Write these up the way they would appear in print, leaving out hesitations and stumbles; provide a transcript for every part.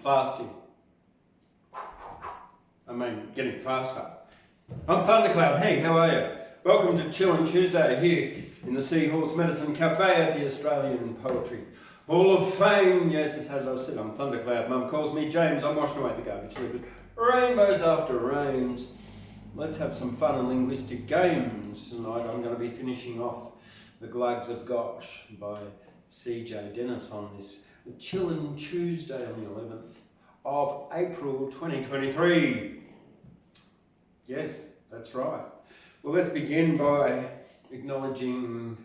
fasting. Getting faster. I'm Thundercloud. Hey, how are you? Welcome to Chillin Tuesday here in the Seahorse Medicine Cafe at the Australian Poetry Hall of Fame. Yes, as I said, I'm Thundercloud. Mum calls me James. I'm washing away the garbage. Look at rainbows after rains. Let's have some fun and linguistic games. Tonight I'm going to be finishing off the Glugs of Gosh by CJ Dennis on this Chillin Tuesday on the 11th of April 2023. Yes, that's right. Well, let's begin by acknowledging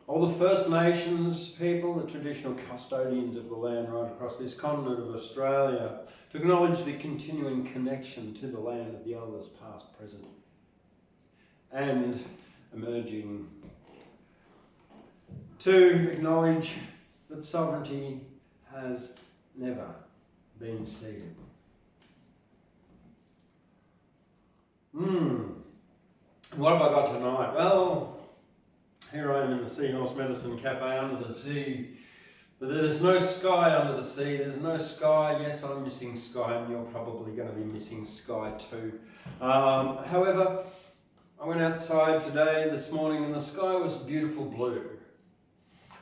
all the First Nations people, the traditional custodians of the land right across this continent of Australia, to acknowledge the continuing connection to the land of the elders past, present, and emerging, to acknowledge that sovereignty has never been ceded. What have I got tonight? Well, here I am in the Seahorse Medicine Cafe under the sea. But there's no sky under the sea. There's no sky. Yes, I'm missing sky, and you're probably going to be missing sky too. However, I went outside this morning, and the sky was beautiful blue.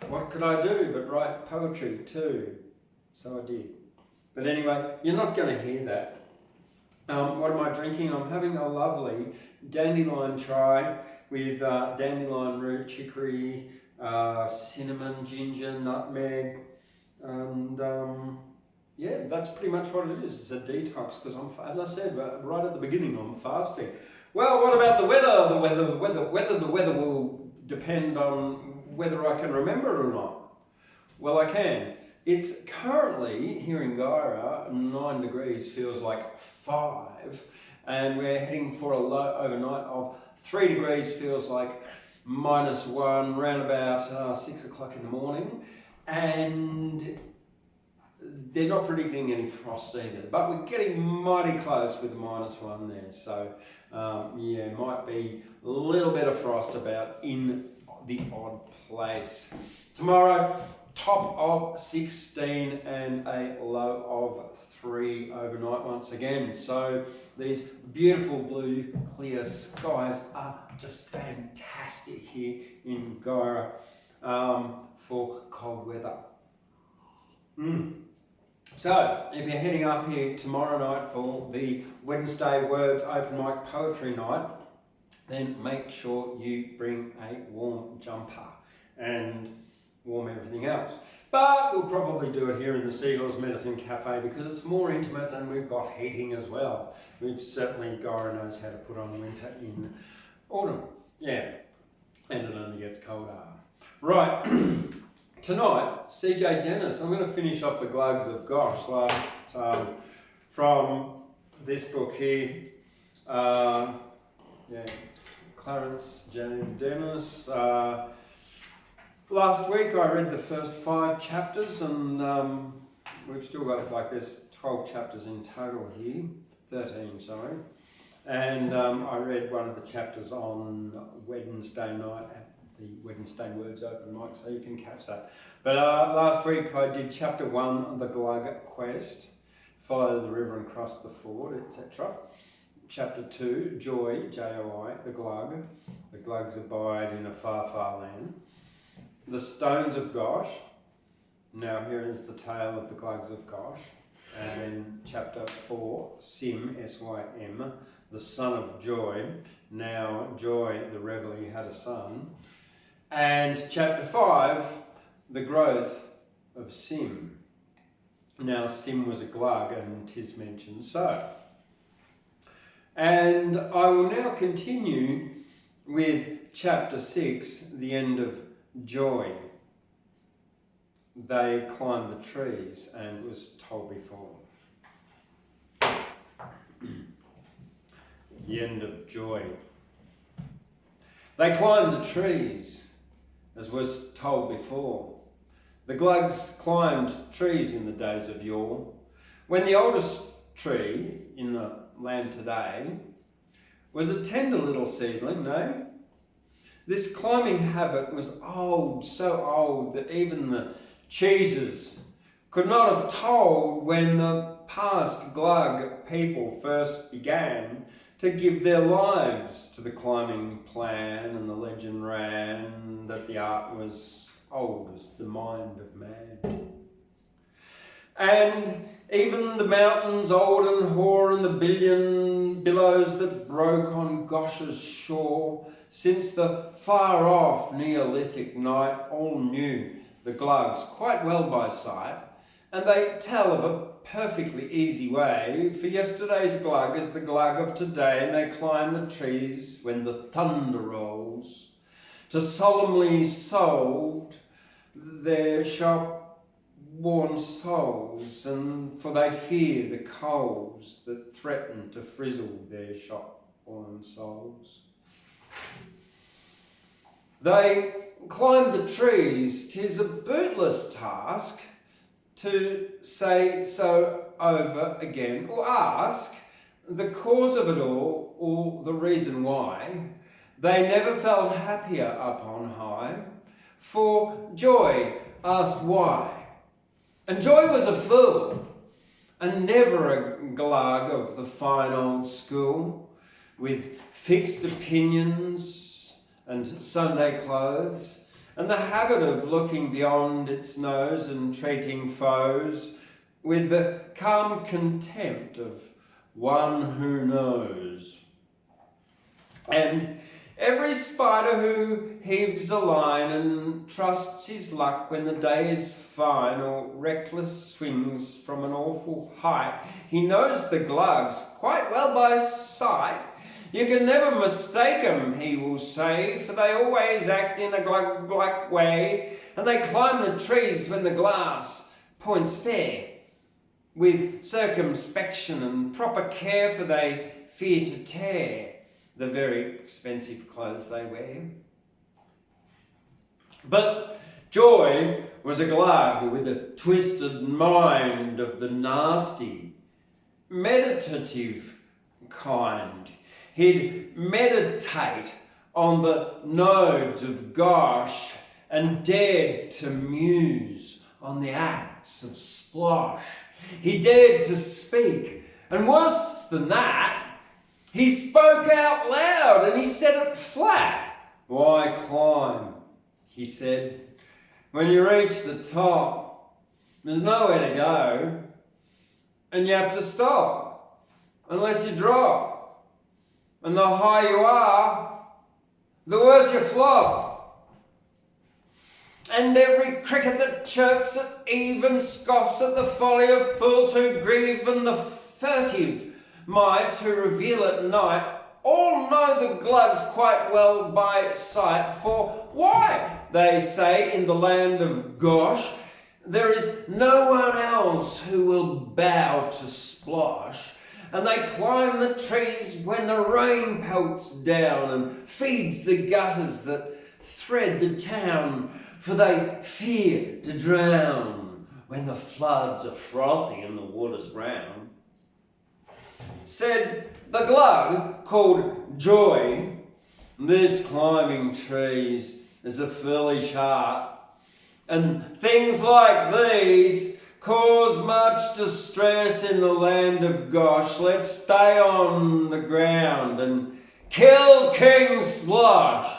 What could I do but write poetry too? So I did. But anyway, you're not going to hear that. What am I drinking? I'm having a lovely dandelion chai with dandelion root, chicory, cinnamon, ginger, nutmeg, and yeah, that's pretty much what it is. It's a detox because as I said right at the beginning, I'm fasting. Well, what about the weather? The weather will depend on whether I can remember it or not. Well, I can. It's currently, here in Guyra, 9 degrees, feels like 5, and we're heading for a low overnight of 3 degrees, feels like -1, round about 6 o'clock in the morning, and they're not predicting any frost either, but we're getting mighty close with the -1 there, so yeah, might be a little bit of frost about in the odd place. Tomorrow, top of 16 and a low of 3 overnight once again. So these beautiful blue clear skies are just fantastic here in Guyra for cold weather. So if you're heading up here tomorrow night for the Wednesday Words Open Mic Poetry Night, then make sure you bring a warm jumper and warm everything else. But we'll probably do it here in the Seahorse Medicine Cafe because it's more intimate and we've got heating as well. We've certainly, Guyra knows how to put on winter in autumn. Yeah, and it only gets colder. Right, tonight, CJ Dennis. I'm going to finish off the Glugs of Gosh from this book here. Yeah, Clarence James Dennis. Last week I read the first 5 chapters and we've still got there's 12 chapters in total here, 13 sorry. And I read one of the chapters on Wednesday night at the Wednesday Words Open Mic, so you can catch that. But last week I did chapter 1, the Glug Quest, follow the river and cross the ford, etc. Chapter 2, Joy, J-O-I, the Glug. The Glugs abide in a far, far land. The Stones of Gosh. Now here is the tale of the Glugs of Gosh. And then chapter 4, Sim, S-Y-M, the son of Joy. Now Joy, the rebel, he had a son. And chapter 5, the growth of Sim. Now Sim was a Glug and 'tis mentioned so. And I will now continue with chapter 6, the end of Joy. They climbed the trees and was told before. The end of Joy. They climbed the trees as was told before. The Glugs climbed trees in the days of yore, when the oldest tree in the land today was a tender little seedling, no? This climbing habit was old, so old that even the cheeses could not have told when the past Glug people first began to give their lives to the climbing plan, and the legend ran that the art was old as the mind of man. And even the mountains old and hoar, and the billion billows that broke on Gosh's shore, since the far-off Neolithic night, all knew the Glugs quite well by sight, and they tell of a perfectly easy way, for yesterday's Glug is the Glug of today, and they climb the trees when the thunder rolls, to solemnly solve their shop-worn souls, and for they fear the coals that threaten to frizzle their shop-worn souls. They climb the trees, 'tis a bootless task to say so over again, or ask the cause of it all, or the reason why. They never felt happier up on high, for Joy asked why. And Joy was a fool, and never a Glug of the fine old school, with fixed opinions and Sunday clothes, and the habit of looking beyond its nose and treating foes with the calm contempt of one who knows. And every spider who heaves a line and trusts his luck when the day is fine, or reckless swings from an awful height, he knows the Glugs quite well by sight. You can never mistake 'em, he will say, for they always act in a glug way, and they climb the trees when the glass points fair, with circumspection and proper care, for they fear to tear the very expensive clothes they wear. But Joy was a Glug with a twisted mind of the nasty, meditative kind. He'd meditate on the nodes of Gosh and dared to muse on the acts of Splosh. He dared to speak, and worse than that, he spoke out loud and he said it flat. Why climb, he said, when you reach the top, there's nowhere to go, and you have to stop, unless you drop. And the higher you are, the worse you flop. And every cricket that chirps at eve and scoffs at the folly of fools who grieve, and the furtive mice who reveal at night, all know the Glugs quite well by sight. For why, they say, in the land of Gosh, there is no one else who will bow to Splosh. And they climb the trees when the rain pelts down and feeds the gutters that thread the town, for they fear to drown when the floods are frothy and the water's brown. Said the Glug called Joy, this climbing trees is a foolish art, and things like these cause much distress in the land of Gosh. Let's stay on the ground and kill King Splosh.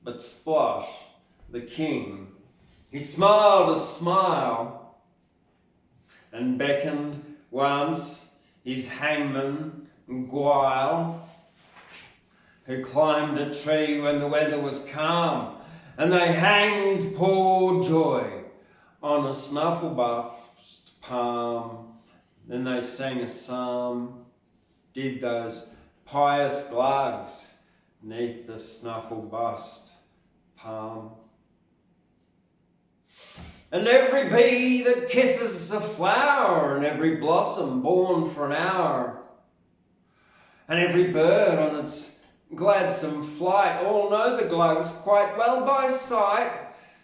But Splosh, the king, he smiled a smile and beckoned once his hangman Guile, who climbed a tree when the weather was calm, and they hanged poor Joy on a snuffle-buffed palm. Then they sang a psalm, did those pious Glugs neath the snuffle-bust palm. And every bee that kisses a flower, and every blossom born for an hour, and every bird on its gladsome flight, all know the Glugs quite well by sight.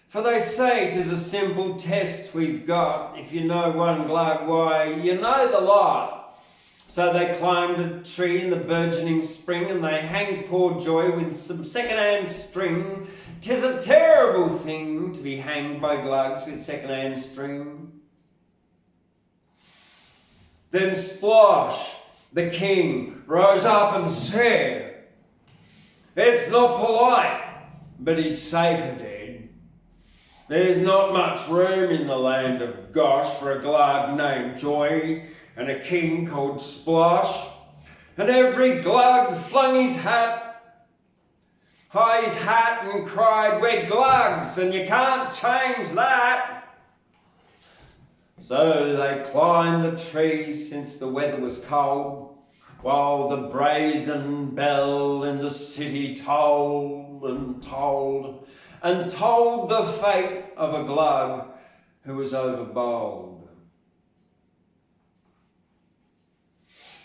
For they say 'tis a simple test we've got. If you know one Glug, why, you know the lot. So they climbed a tree in the burgeoning spring, and they hanged poor Joy with some second-hand string. 'Tis a terrible thing to be hanged by Glugs with second-hand string. Then Splosh, the king, rose up and said, "It's not polite, but he's safer dead. There's not much room in the land of Gosh for a glug named Joy and a king called Splosh." And every glug flung his hat high his hat and cried, "We're Glugs and you can't change that." So they climbed the trees since the weather was cold, while the brazen bell in the city tolled and tolled, and told the fate of a glug who was overbold.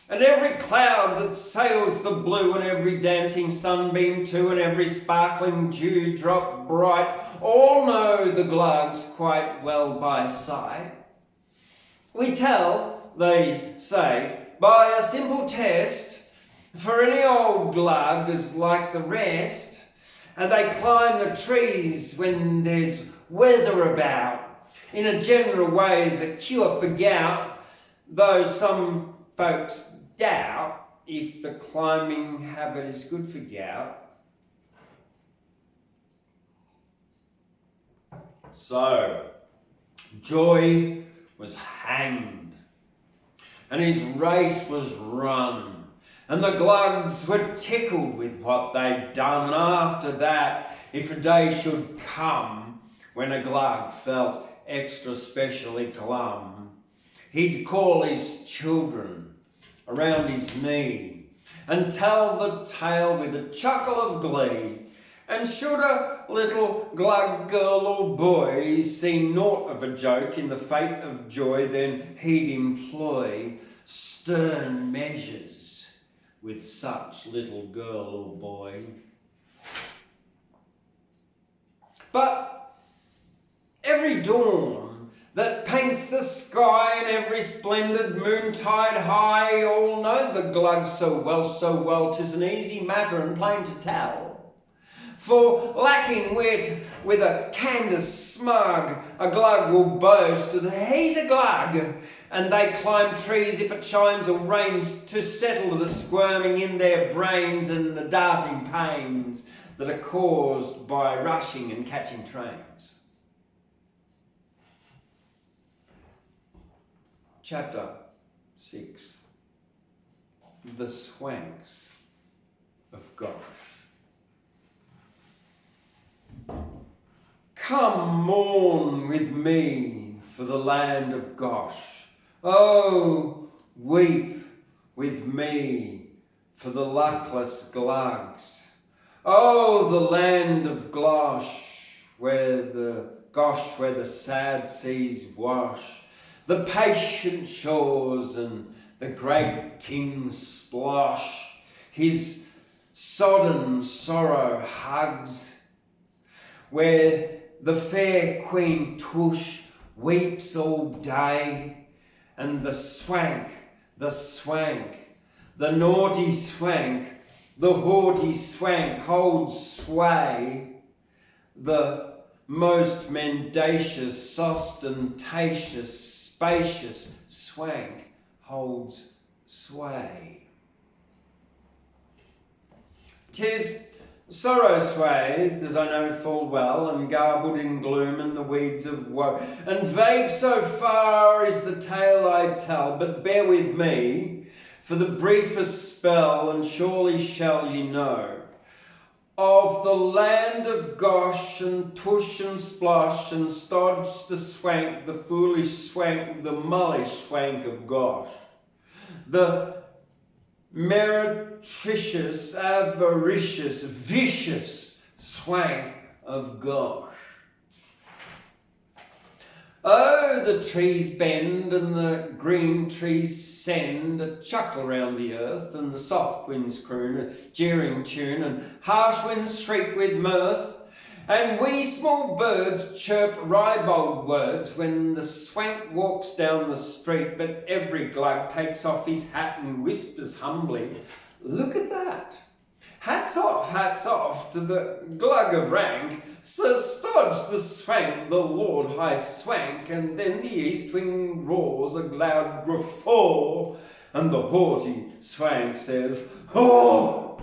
And every cloud that sails the blue, and every dancing sunbeam too, and every sparkling dewdrop bright, all know the Glugs quite well by sight. We tell, they say, by a simple test, for any old glug is like the rest, and they climb the trees when there's weather about. In a general way is a cure for gout, though some folks doubt if the climbing habit is good for gout. So, Joy was hanged, and his race was run, and the Glugs were tickled with what they'd done, and after that, if a day should come when a glug felt extra specially glum, he'd call his children around his knee and tell the tale with a chuckle of glee. And should a little glug girl or boy see naught of a joke in the fate of Joy, then he'd employ stern measures with such little girl or boy. But every dawn that paints the sky and every splendid moontide high, all know the Glugs so well, 'tis an easy matter and plain to tell. For lacking wit, with a Candace smug, a glug will boast that he's a glug, and they climb trees if it shines or rains to settle the squirming in their brains and the darting pains that are caused by rushing and catching trains. Chapter 6. The Swanks of Gosh. Come mourn with me for the land of Gosh. Oh, weep with me for the luckless Glugs. Oh, the land of Gosh, where the sad seas wash, the patient shores and the great king Splosh his sodden sorrow hugs, where the fair Queen Tush weeps all day, and the swank, the naughty swank, the haughty swank holds sway, the most mendacious, ostentatious, spacious swank holds sway. 'Tis sorrow swathed, as I know full well, and garbled in gloom and the weeds of woe, and vague so far is the tale I tell, but bear with me for the briefest spell, and surely shall ye know of the land of Gosh and Tush and Splosh and Stodge the swank, the foolish swank, the mullish swank of Gosh, the meretricious, avaricious, vicious swank of Gosh. Oh, the trees bend and the green trees send a chuckle round the earth, and the soft winds croon a jeering tune, and harsh winds shriek with mirth, and wee small birds chirp ribald words when the swank walks down the street, but every glug takes off his hat and whispers humbly, "Look at that! Hats off to the glug of rank, Sir Stodge the Swank, the Lord High Swank, and then the east wind roars a loud guffaw, and the haughty Swank says, "Oh!"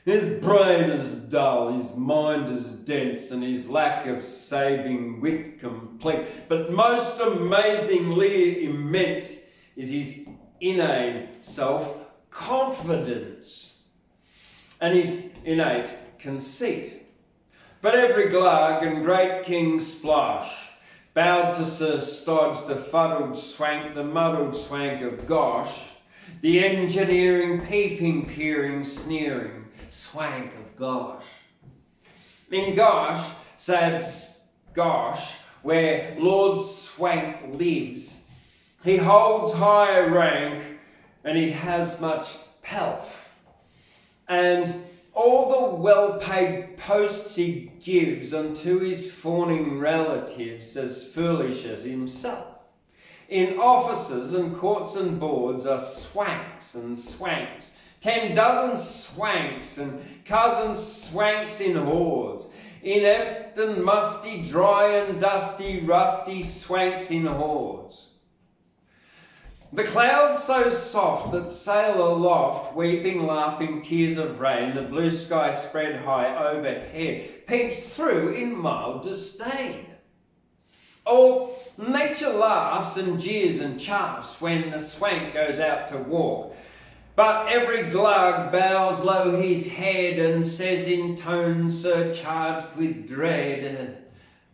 His brain is dull, his mind is dense, and his lack of saving wit complete. But most amazingly immense is his inane self-confidence and his innate conceit. But every glug and great King Splosh bowed to Sir Stodge, the fuddled Swank, the muddled Swank of Gosh, the engineering, peeping, peering, sneering Swank of Gosh. In Gosh, sad Gosh, where Lord Swank lives, he holds high rank and he has much pelf. And all the well-paid posts he gives unto his fawning relatives as foolish as himself. In offices and courts and boards are swanks and swanks, 10 dozen swanks and cousin swanks in hordes, inept and musty, dry and dusty, rusty swanks in hordes. The clouds so soft that sail aloft, weeping, laughing tears of rain, the blue sky spread high overhead, peeps through in mild disdain. Or nature laughs and jeers and chaffs when the swank goes out to walk, but every glug bows low his head and says in tones surcharged with dread,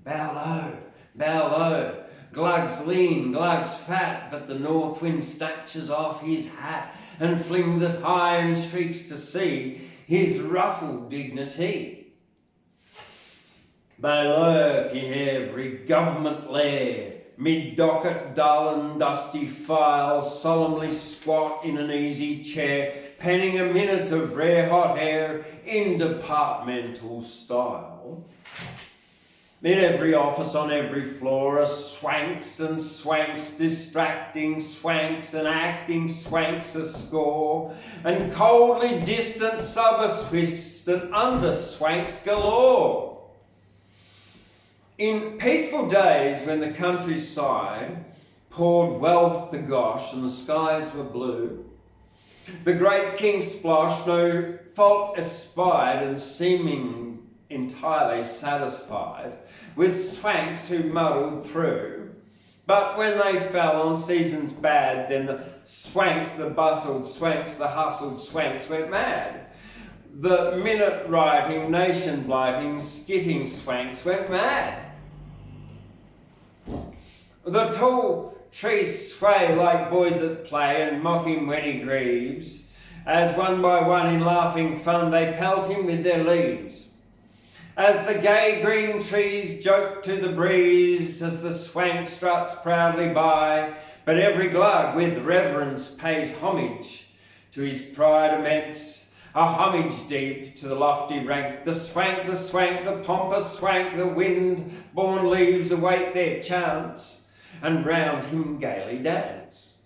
"Bow low, Glugs lean, Glugs fat," but the north wind snatches off his hat and flings it high and shrieks to see his ruffled dignity. They lurk in every government lair, mid-docket, dull and dusty files, solemnly squat in an easy chair, penning a minute of rare hot air in departmental style. In every office, on every floor, are swanks and swanks, distracting swanks and acting swanks a score, and coldly distant sub-assistant under swanks galore. In peaceful days when the countryside poured wealth to Gosh and the skies were blue, the great King Splosh no fault espied and seeming entirely satisfied with swanks who muddled through. But when they fell on seasons bad, then the swanks, the bustled swanks, the hustled swanks went mad. The minute writing, nation blighting, skitting swanks went mad. The tall trees sway like boys at play and mock him when he grieves, as one by one in laughing fun they pelt him with their leaves. As the gay green trees joke to the breeze, as the swank struts proudly by, but every glug with reverence pays homage to his pride immense, a homage deep to the lofty rank. The swank, the pompous swank, the wind-born leaves await their chance, and round him gaily dance.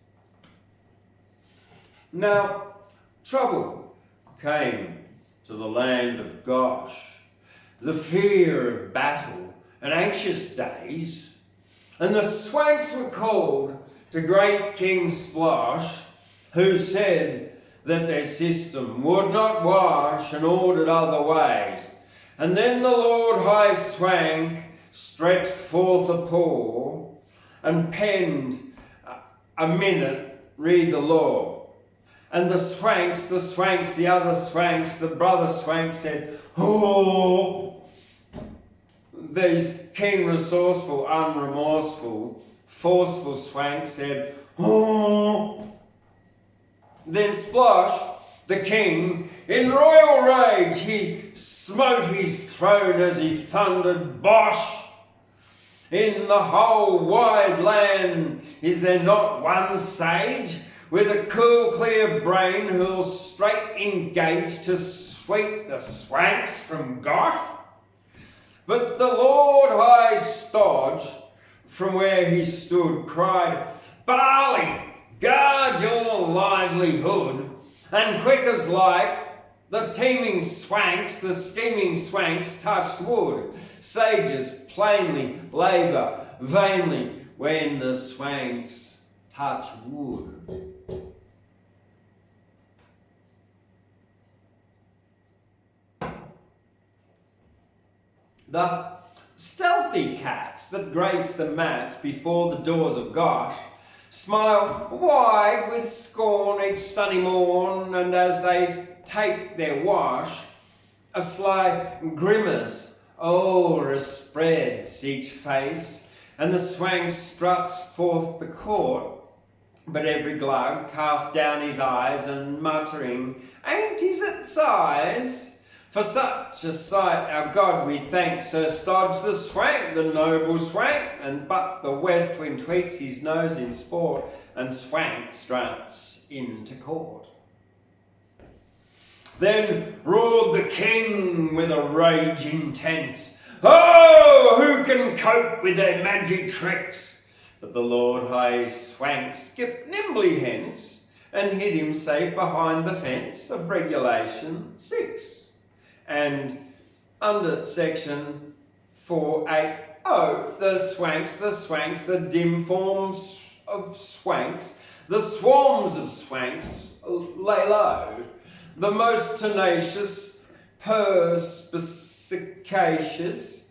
Now, trouble came to the land of Gosh, the fear of battle and anxious days, and the swanks were called to great King Splosh, who said that their system would not wash and ordered other ways. And then the Lord High Swank stretched forth a paw and penned a minute, read the law. And the swanks, the other swanks, the brother swanks said, "Oh!" These keen, resourceful, unremorseful, forceful swanks said, "Oh!" Then Splosh, the king, in royal rage, he smote his throne as he thundered, "Bosh! In the whole wide land is there not one sage with a cool, clear brain who'll straight engage to sweep the swanks from Gosh?" But the Lord High Stodge, from where he stood, cried, "Barley, guard your livelihood. And quick as light, the teeming swanks, the scheming swanks touched wood. Sages plainly labour vainly when the swanks touch wood. The stealthy cats that grace the mats before the doors of Gosh smile wide with scorn each sunny morn, and as they take their wash, a sly grimace o'erspreads each face, and the swank struts forth the court. But every glug casts down his eyes, and muttering, "Ain't his at size?" For such a sight our God we thank, Sir Stodge the swank, the noble swank, and but the west wind tweaks his nose in sport, and swank struts into court. Then roared the king with a rage intense, "Oh, who can cope with their magic tricks?" But the Lord High Swank skipped nimbly hence, and hid him safe behind the fence of Regulation 6. And under section 480, the swanks, the dim forms of swanks, the swarms of swanks lay low. The most tenacious, perspicacious,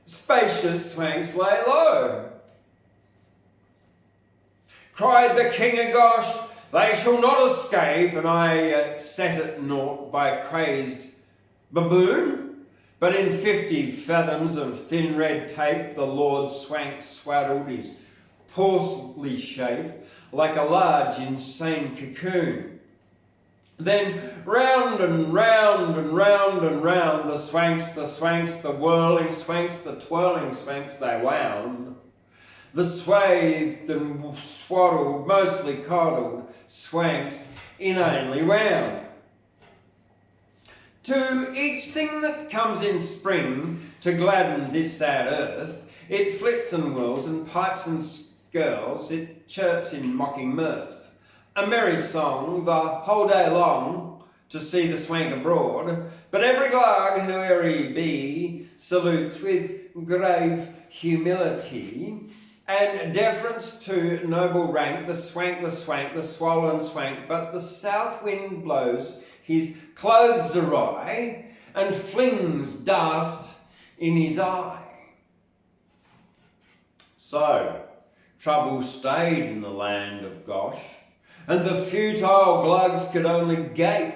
spacious swanks lay low. Cried the king of Gosh, "They shall not escape," and I set at naught by a crazed baboon. But in 50 fathoms of thin red tape, the Lord Swank swaddled his porcely shape like a large insane cocoon. Then round and round and round and round the swanks, the whirling swanks, the twirling swanks they wound. The swathed and swaddled, mostly coddled swanks inanely round. To each thing that comes in spring to gladden this sad earth, it flits and whirls and pipes and skirls, it chirps in mocking mirth. A merry song the whole day long to see the swank abroad, but every glug, whoe'er he be, salutes with grave humility and deference to noble rank, the swollen swank, but the south wind blows his clothes awry and flings dust in his eye. So trouble stayed in the land of Gosh, and the futile glugs could only gape,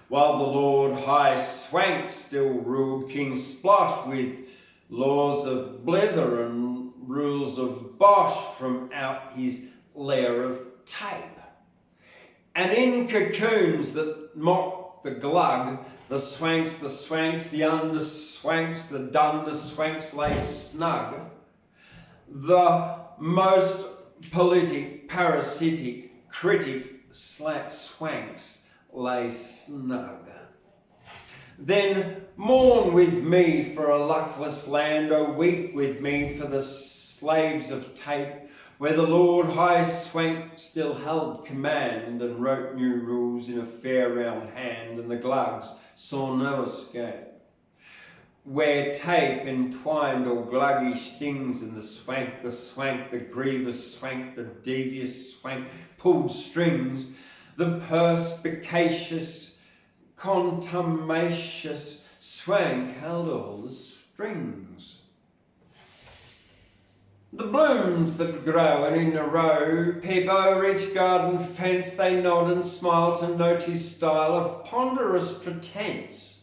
while the Lord High Swank still ruled King Splosh with laws of blither and rules of bosh from out his lair of tape. And in cocoons that mock the glug, the swanks, the under swanks, the dunder swanks lay snug. The most politic, parasitic, critic swanks lay snug. Then mourn with me for a luckless land, oh weep with me for the slaves of tape, where the Lord High Swank still held command and wrote new rules in a fair round hand, and the glugs saw no escape. Where tape entwined all gluggish things, and the swank, the grievous swank, the devious swank pulled strings, the perspicacious, contumacious swank held all the strings. The blooms that grow and in a row peep o'er each garden fence, they nod and smile to note his style of ponderous pretense.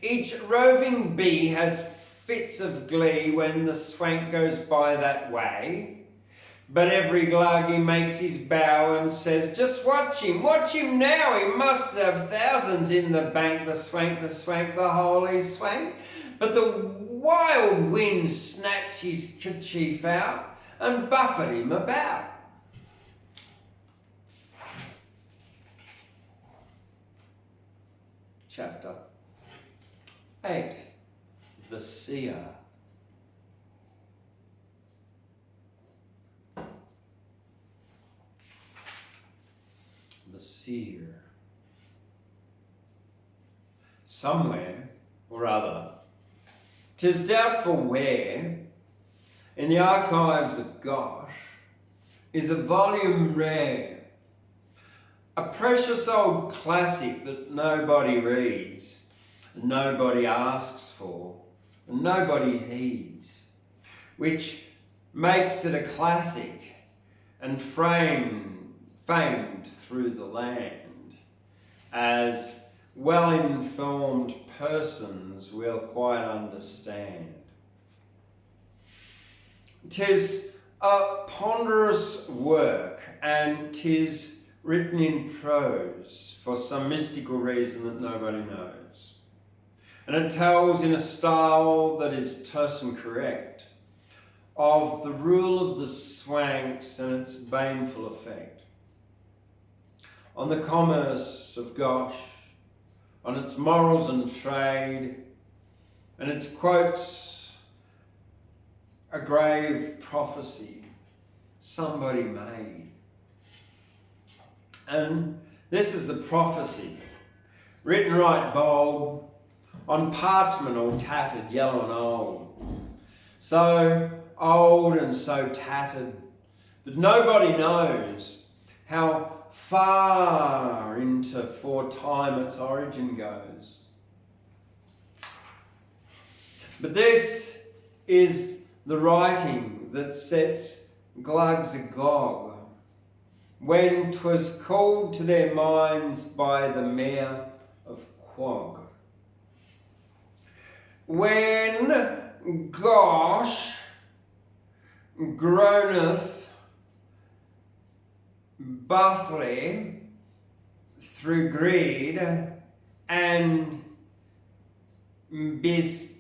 Each roving bee has fits of glee when the swank goes by that way, but every glug he makes his bow and says, "Just watch him now, he must have thousands in the bank, the swank, the holy swank." But the wild winds snatch his kerchief out and buffet him about. Chapter 8. The Seer. The Seer. somewhere or other, 'tis doubtful where, in the archives of Gosh, is a volume rare, a precious old classic that nobody reads, and nobody asks for, and nobody heeds, which makes it a classic and famed through the land, as well-informed persons will quite understand. 'Tis a ponderous work, and 'tis written in prose for some mystical reason that nobody knows. And it tells in a style that is terse and correct of the rule of the Swanks and its baneful effect on the commerce of Gosh, on its morals and trade, and its quotes a grave prophecy somebody made. And this is the prophecy, written right bold, on parchment all tattered, yellow and old. So old and so tattered that nobody knows how far into foretime its origin goes. But this is the writing that sets Glugs agog, when 'twas called to their minds by the mayor of Quog. When Gosh groaneth buthly through greed and besplains,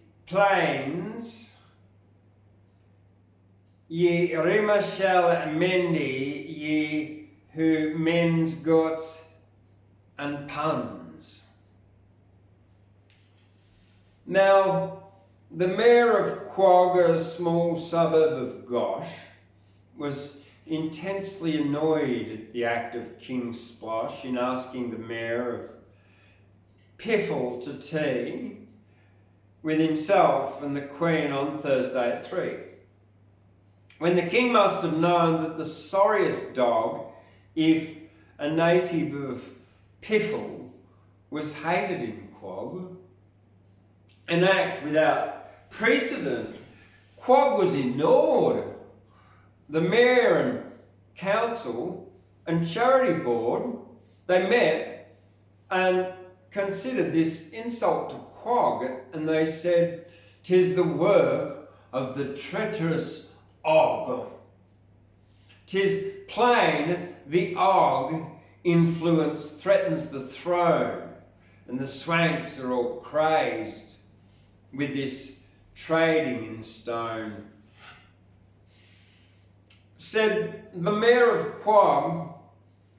ye rima shall mendi, ye who mends goats and puns. Now, the mayor of Quog, a small suburb of Gosh, was intensely annoyed at the act of King Splosh in asking the mayor of Piffle to tea with himself and the Queen on Thursday at 3. When the king must have known that the sorriest dog, if a native of Piffle, was hated in Quog, an act without precedent, Quog was ignored. The mayor and council and charity board, they met and considered this insult to Quog, and they said, "'Tis the work of the treacherous Og. 'Tis plain the Og influence threatens the throne, and the Swanks are all crazed with this trading in stone." Said the mayor of Quog,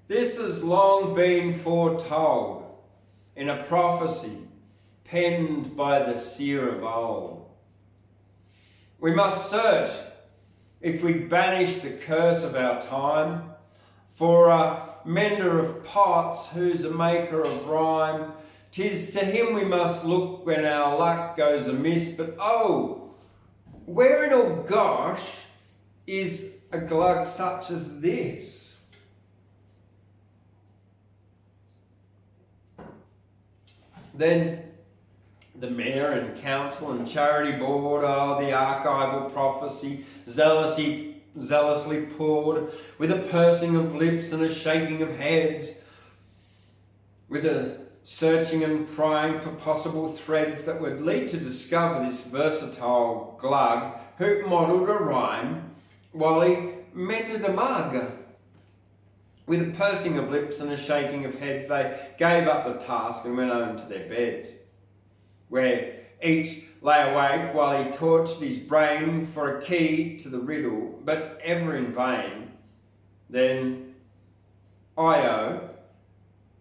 "This has long been foretold in a prophecy penned by the seer of old. We must search, if we banish the curse of our time, for a mender of pots who's a maker of rhyme. 'Tis to him we must look when our luck goes amiss. But oh, where in all Gosh is a glug such as this?" Then the mayor and council and charity board, the archival prophecy, zealously poured, with a pursing of lips and a shaking of heads, with a searching and prying for possible threads that would lead to discover this versatile glug who modelled a rhyme while he mended a mug. With a pursing of lips and a shaking of heads, they gave up the task and went home to their beds, where each lay awake while he tortured his brain for a key to the riddle, but ever in vain. Then Io,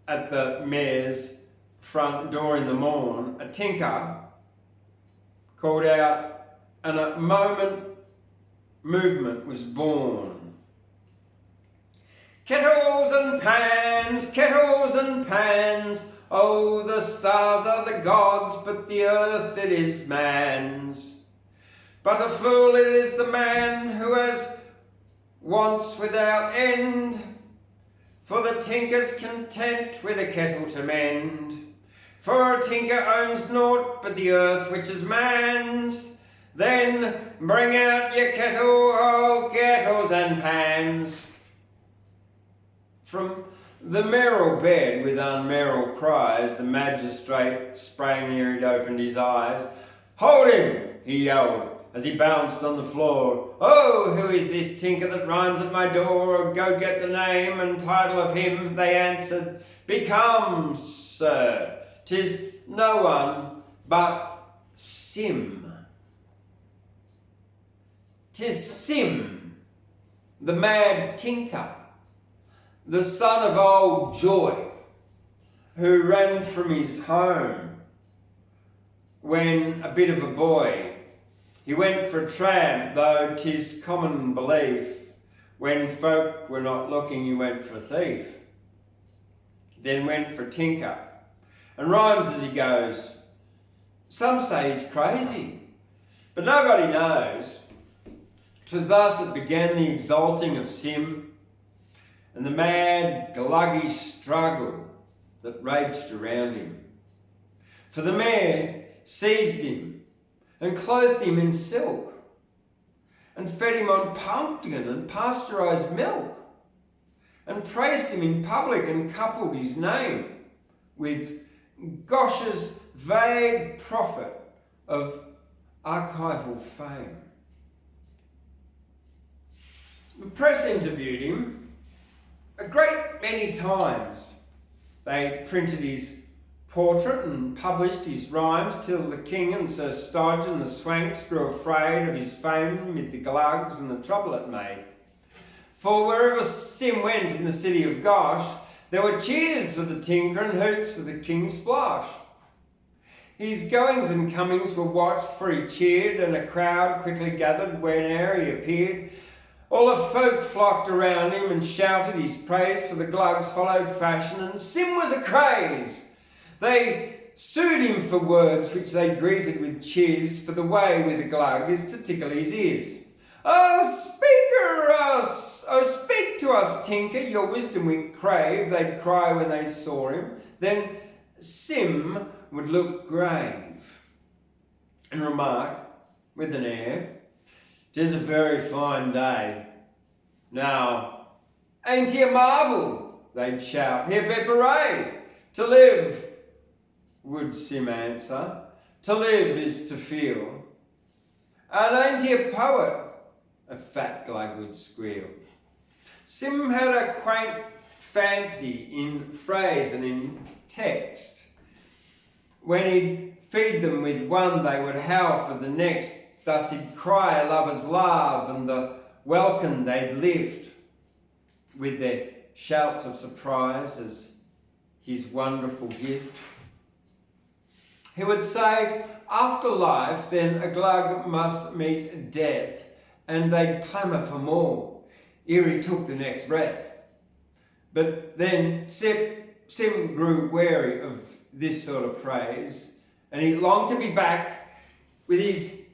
at the mayor's front door in the morn, a tinker called out, and a movement was born. Kettles and pans, Oh, the stars are the gods, but the earth it is man's. But a fool it is the man who has wants without end. For the tinker's content with a kettle to mend. For a tinker owns naught but the earth which is man's. Then bring out your kettle, oh, kettles and pans. From the merrill bed with unmerrill cries, the magistrate sprang ere he'd opened his eyes. Hold him, he yelled, as he bounced on the floor. Oh, who is this tinker that rhymes at my door? Or go get the name and title of him. They answered, Become, sir, 'tis no one but Sim. 'Tis Sim, the mad tinker, the son of old Joy, who ran from his home when a bit of a boy. He went for a tramp, though 'tis common belief, when folk were not looking he went for a thief. Then went for tinker, and rhymes as he goes. Some say he's crazy, but nobody knows. 'Twas thus it began the exalting of Sim, and the mad, gluggish struggle that raged around him. For the mayor seized him and clothed him in silk, and fed him on pumpkin and pasteurised milk, and praised him in public and coupled his name with Gosh's vague profit of archival fame. The press interviewed him a great many times. They printed his portrait and published his rhymes till the king and Sir Stodge and the Swanks grew afraid of his fame amid the Glugs and the trouble it made. For wherever Sim went in the city of Gosh, there were cheers for the tinker and hoots for the king's splosh. His goings and comings were watched, for he cheered, and a crowd quickly gathered whene'er he appeared. All the folk flocked around him and shouted his praise, for the Glugs followed fashion, and Sim was a craze. They sued him for words which they greeted with cheers, for the way with a Glug is to tickle his ears. Oh, speak to us, tinker, your wisdom we crave, they'd cry when they saw him. Then Sim would look grave and remark with an air, "'Tis a very fine day. Now, ain't he a marvel?" they'd shout. "Here be parade. To live," would Sim answer, "to live is to feel." "And ain't he a poet?" a fat Glug would squeal. Sim had a quaint fancy in phrase and in text. When he'd feed them with one, they would howl for the next. Thus he'd cry a lover's love, and the welkin they'd lift with their shouts of surprise as his wonderful gift. He would say, after life, then a Glug must meet death, and they'd clamour for more, ere he took the next breath. But then Sim grew wary of this sort of praise, and he longed to be back with his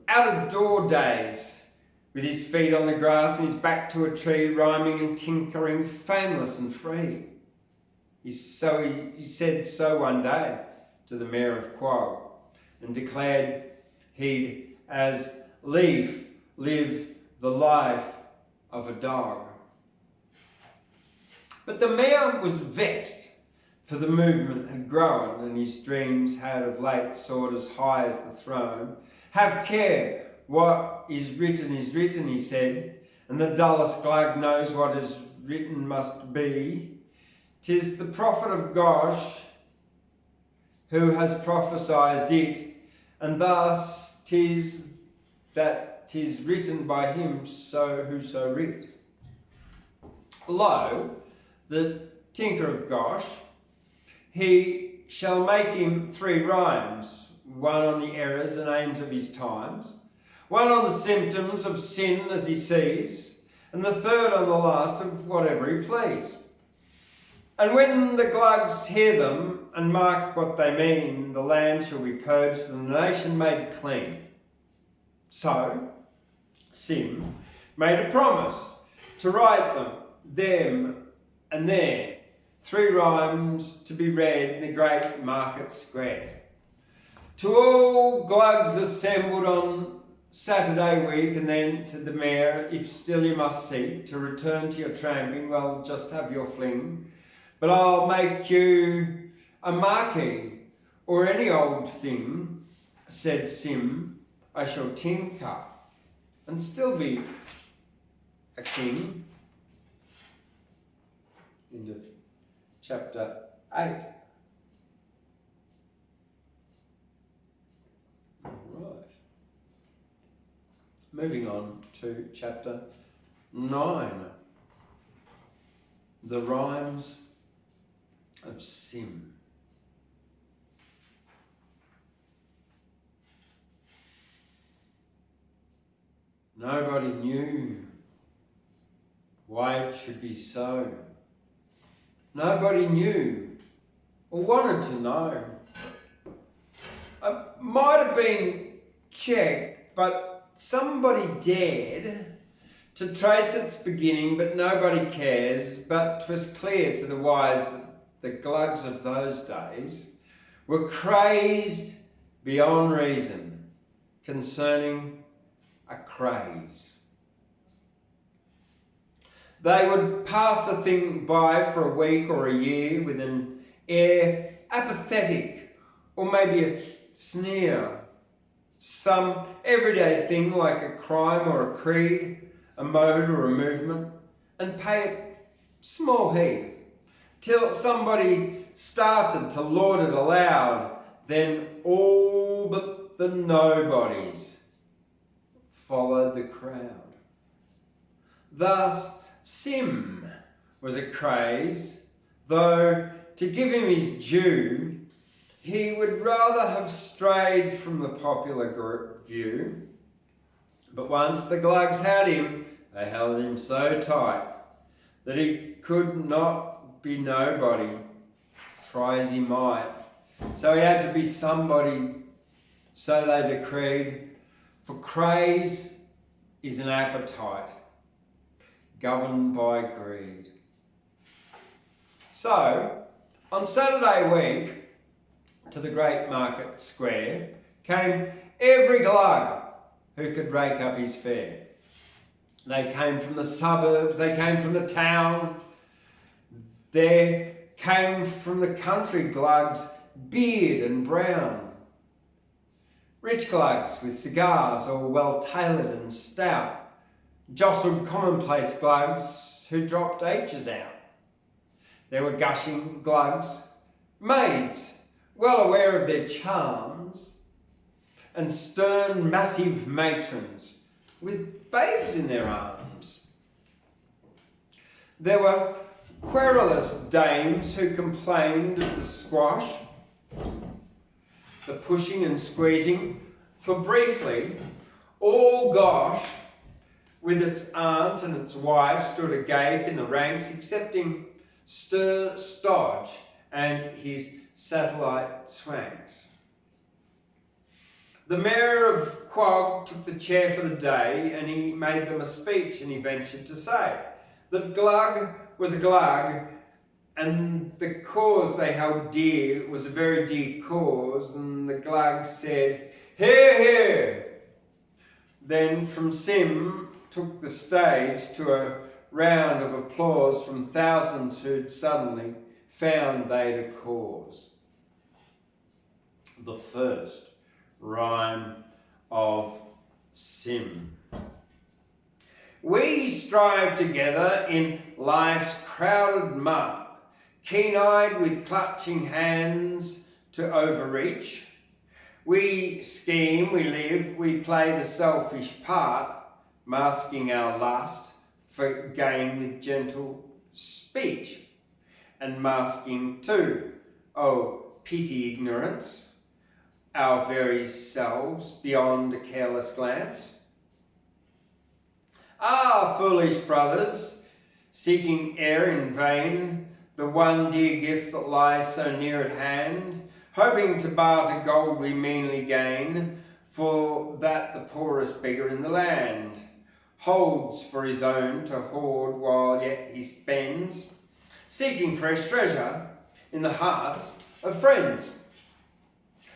out-of-door days, with his feet on the grass and his back to a tree, rhyming and tinkering, fameless and free. He said so one day to the Mayor of Quogue, and declared he'd as lief live the life of a dog. But the Mayor was vexed, for the movement had grown, and his dreams had of late soared as high as the throne. "Have care, what is written, he said, and the dullest Glug knows what is written must be. 'Tis the prophet of Gosh who has prophesied it, and thus 'tis that 'tis written by him whoso writ. Lo, the tinker of Gosh, he shall make him 3 rhymes, one on the errors and aims of his times, one on the symptoms of sin as he sees, and the 3rd on the last of whatever he please. And when the Glugs hear them, and mark what they mean. The land shall be purged and the nation made clean. So, Sim made a promise to write them and there, 3 rhymes to be read in the great market square. To all Glugs assembled on Saturday week, and then said the mayor, if still you must seek to return to your tramping, well, just have your fling. But I'll make you a marquis, or any old thing, said Sim. I shall tinker and still be a king. End of chapter 8. Right. Moving on to chapter 9. The rhymes of Sim. Nobody knew why it should be so. Nobody knew or wanted to know. It might have been checked, but somebody dared to trace its beginning, but nobody cares. But 'twas clear to the wise that the Glugs of those days were crazed beyond reason concerning a craze. They would pass a thing by for a week or a year with an air apathetic or maybe a sneer. Some everyday thing like a crime or a creed, a mode or a movement, and pay it small heed till somebody started to laud it aloud. Then all but the nobodies followed the crowd. Thus, Sim was a craze, though to give him his due, he would rather have strayed from the popular view. But once the Glugs had him, they held him so tight that he could not be nobody, try as he might. So he had to be somebody, so they decreed. For craze is an appetite governed by greed. So, on Saturday week, to the great market square, came every Glug who could rake up his fare. They came from the suburbs, they came from the town, there came from the country Glugs, beard and brown. Rich Glugs with cigars all well tailored and stout, jostled commonplace Glugs who dropped H's out. There were gushing Glugs, maids well aware of their charms, and stern massive matrons with babes in their arms. There were querulous dames who complained of the squash, the pushing and squeezing, for briefly, all gosh, with its aunt and its wife, stood agape in the ranks, excepting Stodge and his satellite swanks. The mayor of Quog took the chair for the day, and he made them a speech, and he ventured to say that Glug was a Glug, and the cause they held dear was a very dear cause, and the Glug said, "Hear, hear!" Then from Sim took the stage to a round of applause from thousands who'd suddenly found they the cause. The first rhyme of Sim. We strive together in life's crowded mud, keen-eyed with clutching hands to overreach. We scheme, we live, we play the selfish part, masking our lust for gain with gentle speech, and masking too, oh pity ignorance, our very selves beyond a careless glance. Ah, foolish brothers, seeking air in vain, the one dear gift that lies so near at hand, hoping to barter gold we meanly gain, for that the poorest beggar in the land holds for his own to hoard while yet he spends, seeking fresh treasure in the hearts of friends.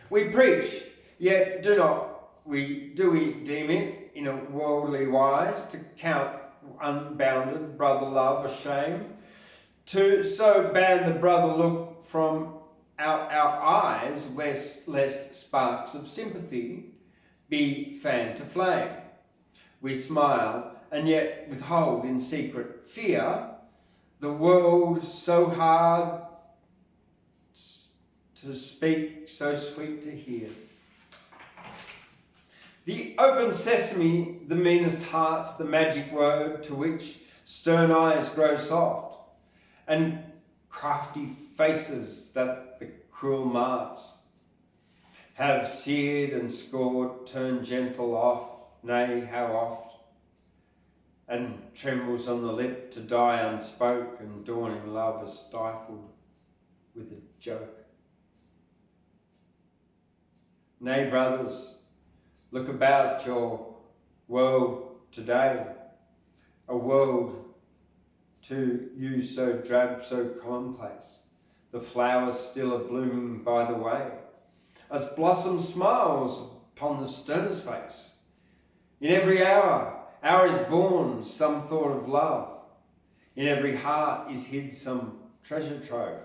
We preach, yet do we deem it in a worldly wise to count unbounded brother love a shame, to so ban the brother look from out our eyes, lest sparks of sympathy be fanned to flame. We smile and yet withhold in secret fear, the world so hard to speak, so sweet to hear. The open sesame, the meanest hearts, the magic word to which stern eyes grow soft, and crafty faces that the cruel marts have seared and scored, turn gentle off, nay, how oft, and trembles on the lip to die unspoke, and dawning love is stifled with a joke. Nay, brothers, look about your world today, a world to you so drab, so commonplace. The flowers still are blooming by the way, as blossom smiles upon the sternest face. In every hour is born some thought of love. In every heart is hid some treasure trove.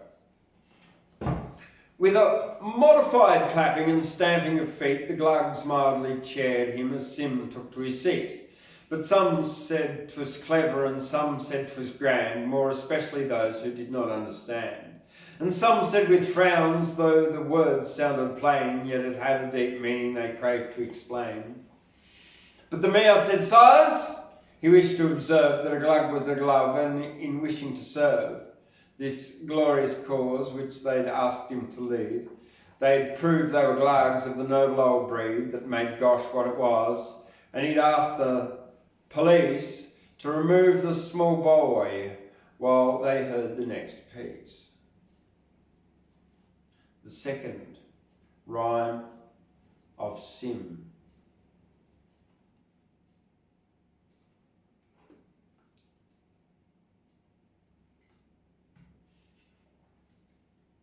With a modified clapping and stamping of feet, the Glugs mildly chaired him as Sim took to his seat. But some said 'twas clever and some said 'twas grand, more especially those who did not understand. And some said with frowns, though the words sounded plain, yet it had a deep meaning they craved to explain. But the mayor said silence. He wished to observe that a glug was a glove, and in wishing to serve this glorious cause which they'd asked him to lead, they'd proved they were Glugs of the noble old breed that made Gosh what it was, and he'd asked the police to remove the small boy while they heard the next piece. The second rhyme of Sim.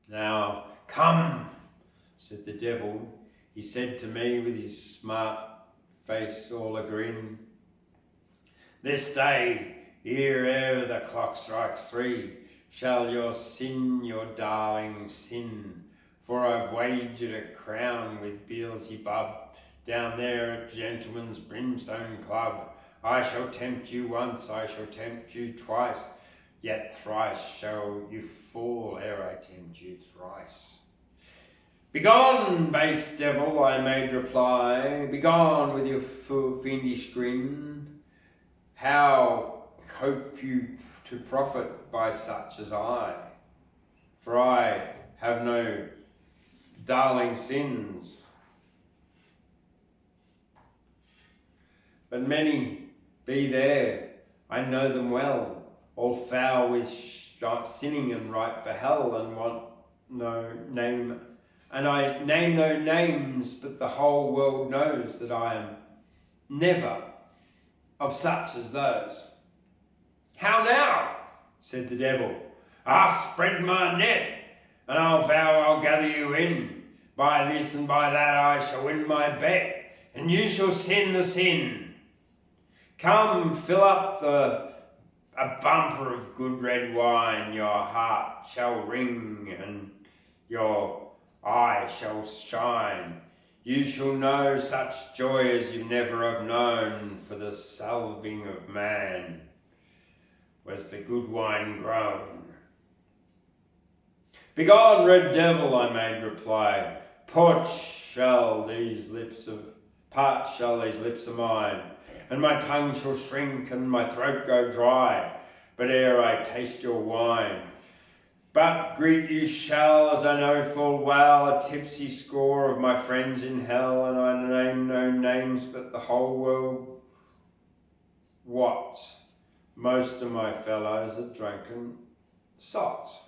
Now, come, said the devil, he said to me with his smart face all a grin. This day, ere the clock strikes 3, shall your sin, your darling sin, for I've wagered a crown with Beelzebub down there at Gentleman's Brimstone Club. I shall tempt you once, I shall tempt you twice, yet thrice shall you fall ere I tempt you thrice. Begone, base devil, I made reply, begone with your fiendish grin. How hope you to profit by such as I? For I have no darling sins, but many be there, I know them well, all foul with sinning and ripe for hell, and want no name, and I name no names, but the whole world knows that I am never of such as those. How now, said the devil, I'll spread my net, and I'll vow I'll gather you in. By this and by that I shall win my bet, and you shall sin the sin. Come, fill up a bumper of good red wine, your heart shall ring, and your eye shall shine. You shall know such joy as you never have known, for the salving of man was the good wine grown. Begone, red devil, I made reply, part shall these lips of mine, and my tongue shall shrink and my throat go dry, but ere I taste your wine. But greet you shall, as I know full well, a tipsy score of my friends in hell, and I name no names, but the whole world wots most of my fellows are drunken sots.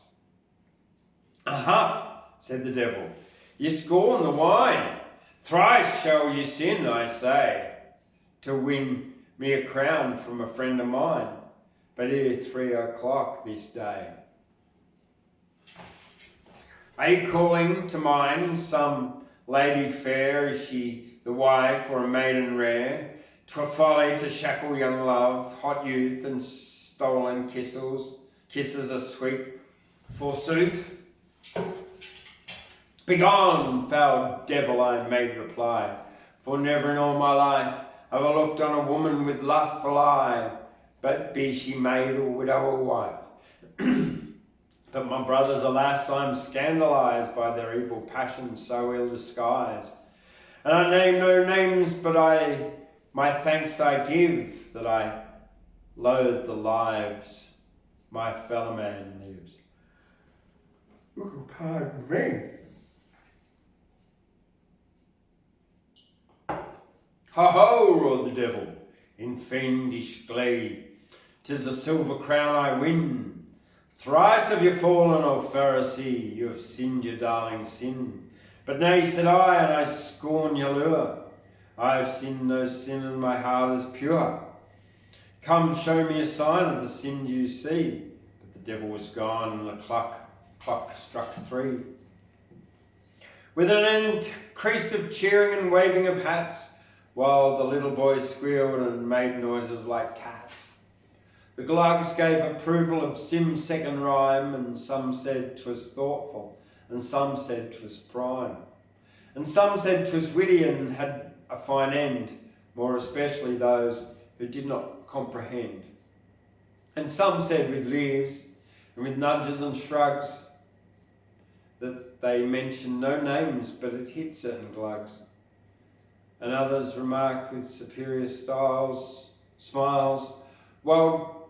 Aha, said the devil, you scorn the wine. Thrice shall you sin, I say, to win me a crown from a friend of mine, but ere 3 o'clock this day. Are you calling to mind some lady fair? Is she the wife or a maiden rare? 'Twere folly to shackle young love, hot youth and stolen kisses are sweet, forsooth. Begone, foul devil, I made reply, for never in all my life have I looked on a woman with lustful eye, but be she maid or widow or wife. But my brothers, alas, I'm scandalized by their evil passions so ill disguised. And I name no names, but my thanks I give, that I loathe the lives my fellow man lives. Oh, pardon me. Ho ho, roared the devil, in fiendish glee. 'Tis a silver crown I win. Thrice have you fallen, O Pharisee, you have sinned your darling sin. But nay, said I, and I scorn your lure, I have sinned no sin, and my heart is pure. Come, show me a sign of the sin you see. But the devil was gone, and the clock struck 3. With an increase of cheering and waving of hats, while the little boys squealed and made noises like cats. The Glugs gave approval of Sim's second rhyme, and some said 'twas thoughtful, and some said 'twas prime. And some said 'twas witty and had a fine end, more especially those who did not comprehend. And some said with leers and with nudges and shrugs that they mentioned no names, but it hit certain Glugs. And others remarked with superior smiles, while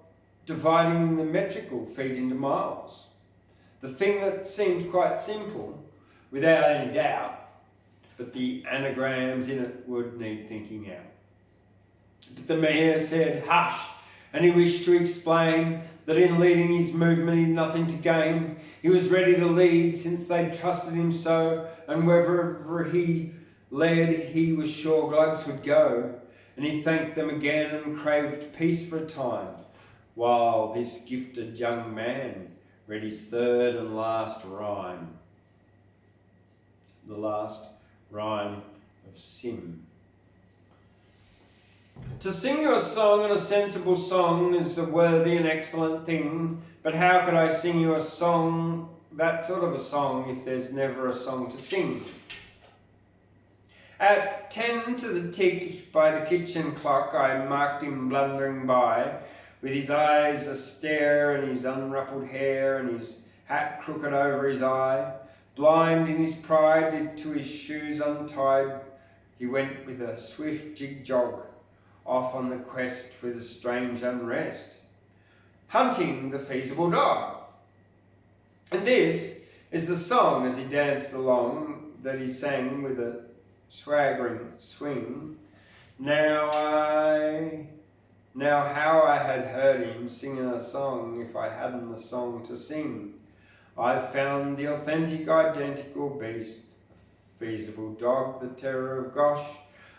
dividing the metrical feet into miles. The thing that seemed quite simple, without any doubt, but the anagrams in it would need thinking out. But the mayor said, hush, and he wished to explain that in leading his movement he'd nothing to gain. He was ready to lead, since they'd trusted him so, and wherever he led, he was sure Glugs would go. And he thanked them again and craved peace for a time, while this gifted young man read his third and last rhyme. The last rhyme of Sim. To sing you a song, and a sensible song, is a worthy and excellent thing, but how could I sing you a song, that sort of a song, if there's never a song to sing? At 10 to the tick by the kitchen clock, I marked him blundering by, with his eyes astare and his unruffled hair and his hat crooked over his eye. Blind in his pride, to his shoes untied, he went with a swift jig-jog, off on the quest with a strange unrest, hunting the feasible dog. And this is the song as he danced along, that he sang with a swaggering swing. Now how I had heard him singing a song if I hadn't a song to sing. I've found the authentic, identical beast, a feasible dog, the terror of Gosh.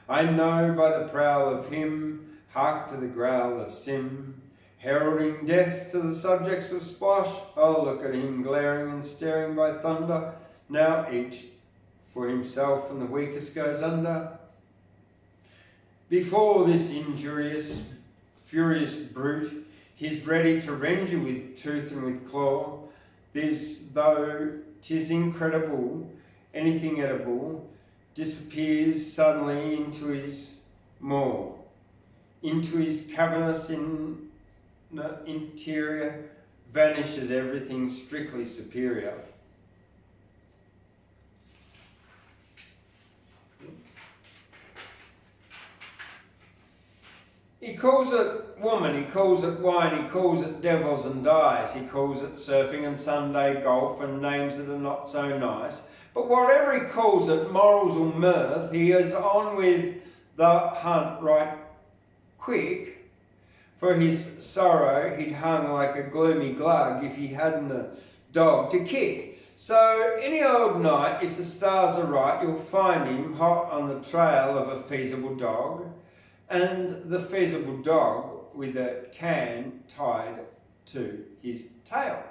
I know by the prowl of him, hark to the growl of Sim, heralding death to the subjects of Splosh. Oh, look at him glaring and staring by thunder, now each for himself and the weakest goes under. Before this injurious, furious brute, he's ready to rend you with tooth and with claw. This, though 'tis incredible, anything edible disappears suddenly into his maw, into his cavernous interior, vanishes everything strictly superior. He calls it woman, he calls it wine, he calls it devils and dice, he calls it surfing and Sunday golf and names that are not so nice. But whatever he calls it, morals or mirth, he is on with the hunt right quick. For his sorrow he'd hung like a gloomy glug if he hadn't a dog to kick. So any old night, if the stars are right, you'll find him hot on the trail of a feasible dog, and the feasible dog with a can tied to his tail.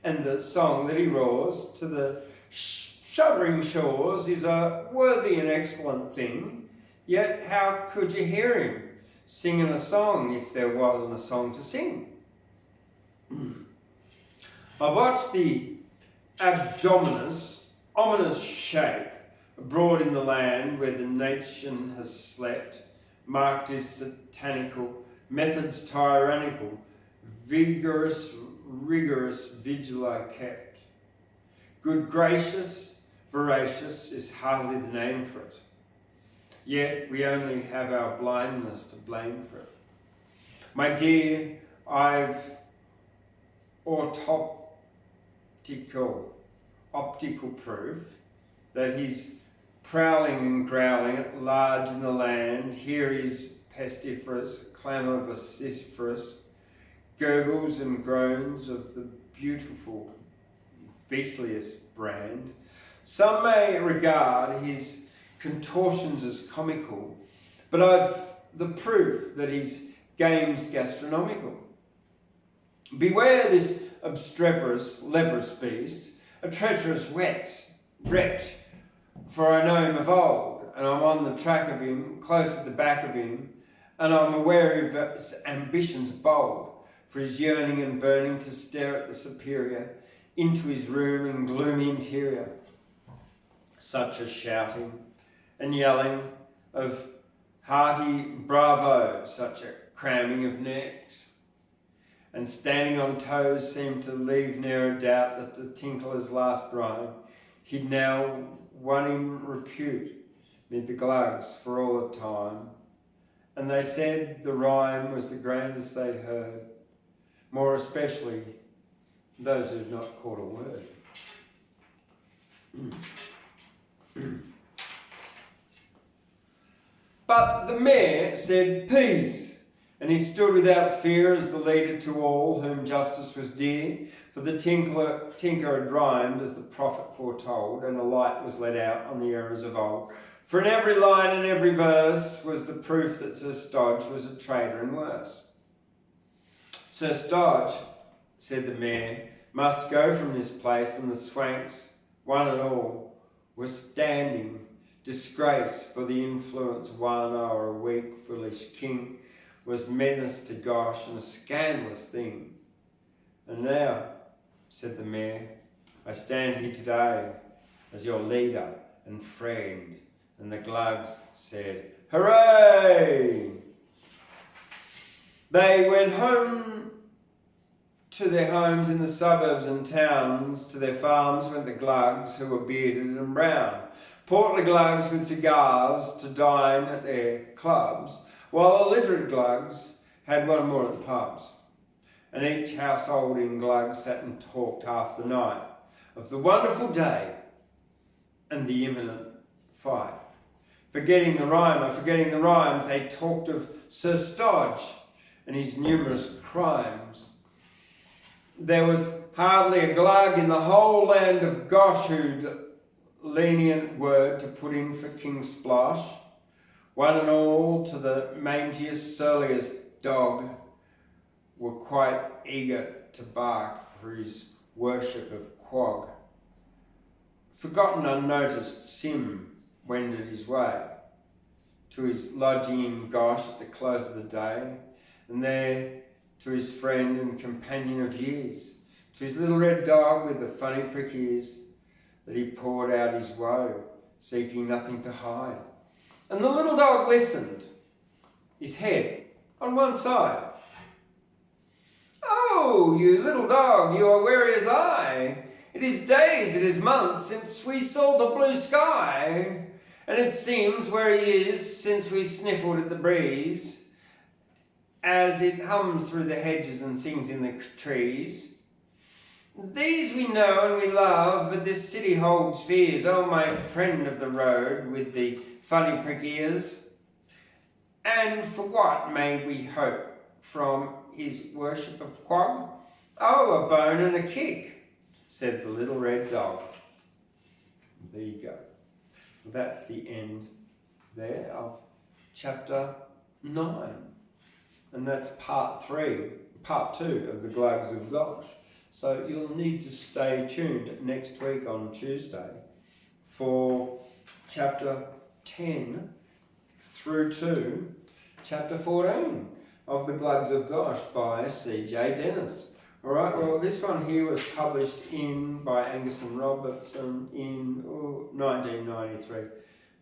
And the song that he roars to the shuddering shores is a worthy and excellent thing, yet how could you hear him singing a song if there wasn't a song to sing? I watched the abdominous, ominous shape abroad in the land where the nation has slept, marked as satanical, methods tyrannical, rigorous vigil I kept. Good gracious, voracious is hardly the name for it. Yet we only have our blindness to blame for it. My dear, I've optical proof that he's prowling and growling at large in the land. Here is pestiferous, clamour vociferous, gurgles and groans of the beautiful, beastliest brand. Some may regard his contortions as comical, but I've the proof that his game's gastronomical. Beware this obstreperous, leprous beast, a treacherous wretch, for I know him of old, and I'm on the track of him, close at the back of him, and I'm aware of his ambitions bold, for his yearning and burning to stare at the superior, into his room and gloomy interior. Such a shouting and yelling of hearty bravo, such a cramming of necks, and standing on toes seemed to leave ne'er a doubt that the tinkler's last rhyme he'd now won him repute mid the Glugs for all the time. And they said the rhyme was the grandest they'd heard, more especially those who'd not caught a word. But the mayor said peace, and he stood without fear as the leader to all whom justice was dear, for the tinker had rhymed as the prophet foretold, and a light was let out on the errors of old. For in every line and every verse was the proof that Sir Stodge was a traitor and worse. Sir Stodge, said the mayor, must go from this place, and the swanks, one and all, were standing disgrace for the influence one o'er a weak, foolish king was menace to Gosh and a scandalous thing. And now, said the mayor, I stand here today as your leader and friend. And the Glugs said, hooray! They went home to their homes in the suburbs and towns. To their farms went the Glugs, who were bearded and brown. Portly Glugs with cigars to dine at their clubs, while illiterate Glugs had one more at the pubs. And each household in Glugs sat and talked half the night of the wonderful day and the imminent fight. Forgetting the rhymes, they talked of Sir Stodge and his numerous crimes. There was hardly a Glug in the whole land of Gosh who'd lenient word to put in for King Splosh. One and all, to the mangiest, surliest dog, were quite eager to bark for his worship of Quog. Forgotten, unnoticed, Sim wended his way to his lodging in Gosh at the close of the day, and there to his friend and companion of years, to his little red dog with the funny prick ears, that he poured out his woe, seeking nothing to hide. And the little dog listened, his head on one side. Oh, you little dog, you are wary as I. It is days, it is months since we saw the blue sky, and it seems where he is since we sniffled at the breeze, as it hums through the hedges and sings in the trees. These we know and we love, but this city holds fears. Oh, my friend of the road with the funny prick ears. And for what may we hope from his worship of Quog? Oh, a bone and a kick. said the little red dog. There you go. That's the end there of chapter 9. And that's part 2 of the Glugs of Gosh. So you'll need to stay tuned next week on Tuesday for chapter 10 through to chapter 14 of the Glugs of Gosh by C.J. Dennis. All right, well, this one here was published by Angus and Robertson in 1993,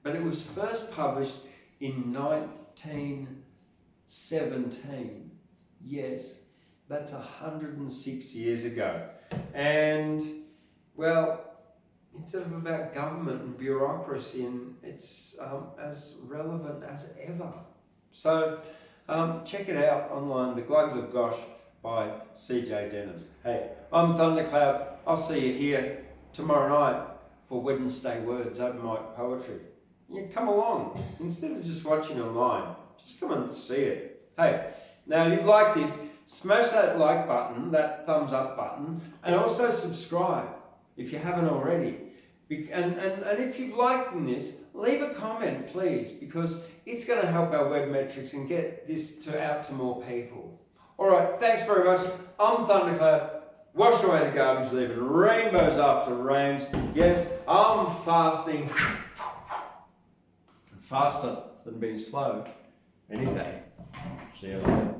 but it was first published in 1917. Yes, that's 106 years ago. And, well, it's sort of about government and bureaucracy, and it's as relevant as ever. So, check it out online, The Glugs of Gosh by C.J. Dennis. Hey, I'm Thundercloud. I'll see you here tomorrow night for Wednesday Words Open Mic Poetry. You come along. Instead of just watching online, just come and see it. Hey, now you've liked this, smash that like button, that thumbs up button, and also subscribe if you haven't already. And if you've liked this, leave a comment, please, because it's going to help our web metrics and get this out to more people. All right, thanks very much. I'm Thundercloud, washing away the garbage, leaving rainbows after rains. Yes, I'm fasting. Faster than being slow any day. See you later.